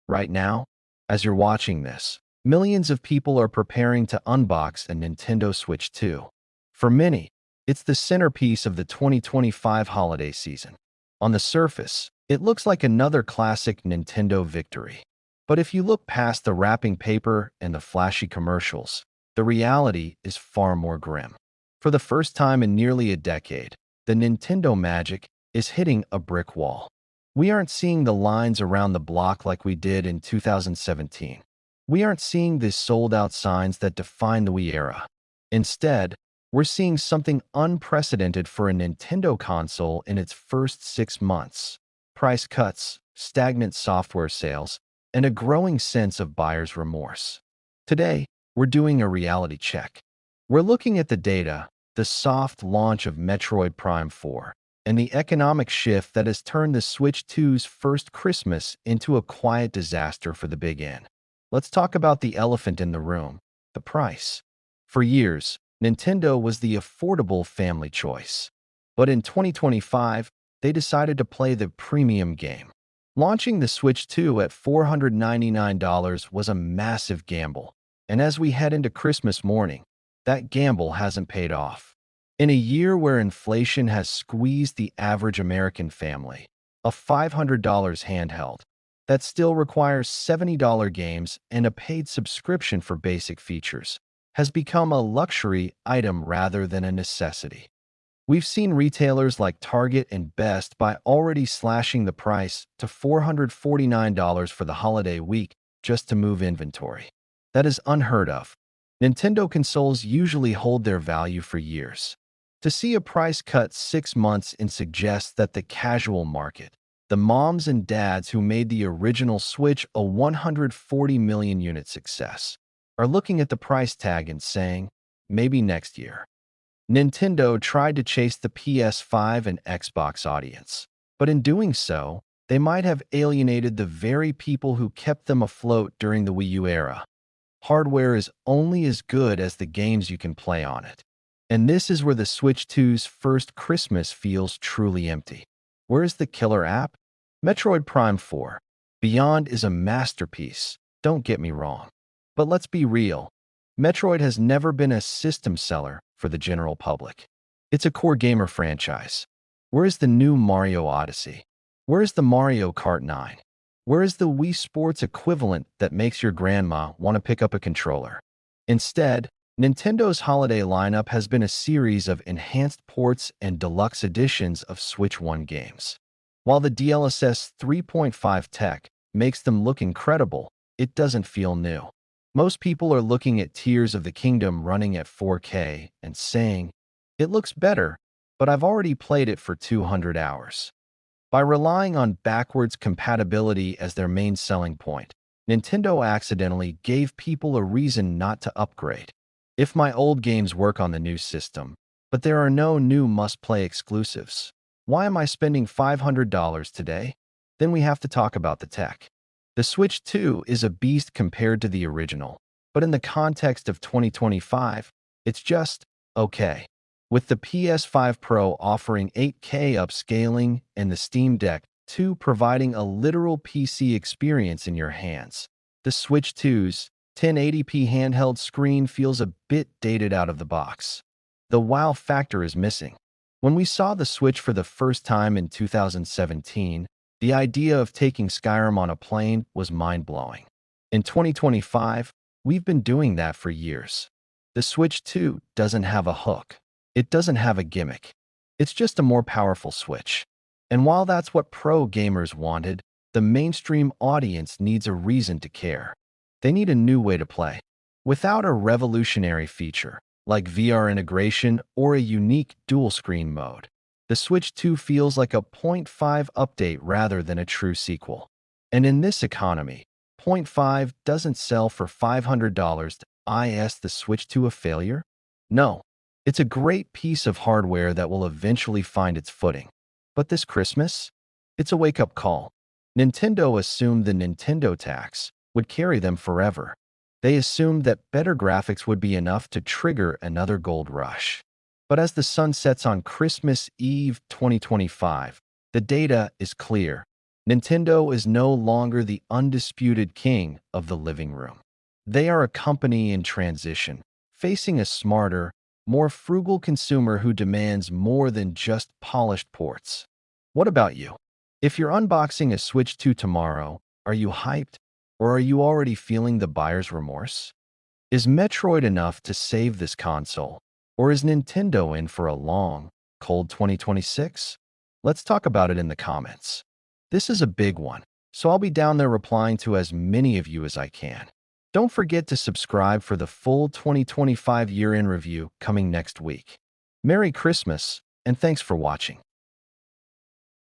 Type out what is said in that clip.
Right now, as you're watching this, millions of people are preparing to unbox a Nintendo Switch 2. For many, it's the centerpiece of the 2025 holiday season. On the surface, it looks like another classic Nintendo victory. But if you look past the wrapping paper and the flashy commercials, the reality is far more grim. For the first time in nearly a decade, the Nintendo magic is hitting a brick wall. We aren't seeing the lines around the block like we did in 2017. We aren't seeing the sold-out signs that define the Wii era. Instead, we're seeing something unprecedented for a Nintendo console in its first 6 months. Price cuts, stagnant software sales, and a growing sense of buyer's remorse. Today, we're doing a reality check. We're looking at the data, the soft launch of Metroid Prime 4, and the economic shift that has turned the Switch 2's first Christmas into a quiet disaster for the big N. Let's talk about the elephant in the room, the price. For years, Nintendo was the affordable family choice. But in 2025, they decided to play the premium game. Launching the Switch 2 at $499 was a massive gamble. And as we head into Christmas morning, that gamble hasn't paid off. In a year where inflation has squeezed the average American family, a $500 handheld that still requires $70 games and a paid subscription for basic features has become a luxury item rather than a necessity. We've seen retailers like Target and Best Buy already slashing the price to $449 for the holiday week just to move inventory. That is unheard of. Nintendo consoles usually hold their value for years. To see a price cut 6 months in suggests that the casual market, the moms and dads who made the original Switch a 140 million unit success, are looking at the price tag and saying, maybe next year. Nintendo tried to chase the PS5 and Xbox audience, but in doing so, they might have alienated the very people who kept them afloat during the Wii U era. Hardware is only as good as the games you can play on it. And this is where the Switch 2's first Christmas feels truly empty. Where is the killer app? Metroid Prime 4. Beyond is a masterpiece, don't get me wrong. But let's be real. Metroid has never been a system seller for the general public. It's a core gamer franchise. Where is the new Mario Odyssey? Where is the Mario Kart 9? Where is the Wii Sports equivalent that makes your grandma want to pick up a controller? Instead, Nintendo's holiday lineup has been a series of enhanced ports and deluxe editions of Switch 1 games. While the DLSS 3.5 tech makes them look incredible, it doesn't feel new. Most people are looking at Tears of the Kingdom running at 4K and saying, it looks better, but I've already played it for 200 hours. By relying on backwards compatibility as their main selling point, Nintendo accidentally gave people a reason not to upgrade. If my old games work on the new system, but there are no new must-play exclusives, why am I spending $500 today? Then we have to talk about the tech. The Switch 2 is a beast compared to the original, but in the context of 2025, it's just okay. With the PS5 Pro offering 8K upscaling and the Steam Deck 2 providing a literal PC experience in your hands, the Switch 2's 1080p handheld screen feels a bit dated out of the box. The wow factor is missing. When we saw the Switch for the first time in 2017, the idea of taking Skyrim on a plane was mind-blowing. In 2025, we've been doing that for years. The Switch 2 doesn't have a hook. It doesn't have a gimmick. It's just a more powerful Switch. And while that's what pro gamers wanted, the mainstream audience needs a reason to care. They need a new way to play. Without a revolutionary feature, like VR integration or a unique dual-screen mode, the Switch 2 feels like a 0.5 update rather than a true sequel. And in this economy, 0.5 doesn't sell for $500. Is the Switch 2 a failure? No. It's a great piece of hardware that will eventually find its footing. But this Christmas? It's a wake-up call. Nintendo assumed the Nintendo tax would carry them forever. They assumed that better graphics would be enough to trigger another gold rush. But as the sun sets on Christmas Eve 2025, the data is clear. Nintendo is no longer the undisputed king of the living room. They are a company in transition, facing a smarter, more frugal consumer who demands more than just polished ports. What about you? If you're unboxing a Switch 2 tomorrow, are you hyped, or are you already feeling the buyer's remorse? Is Metroid enough to save this console, or is Nintendo in for a long, cold 2026? Let's talk about it in the comments. This is a big one, so I'll be down there replying to as many of you as I can. Don't forget to subscribe for the full 2025 year-in review coming next week. Merry Christmas, and thanks for watching.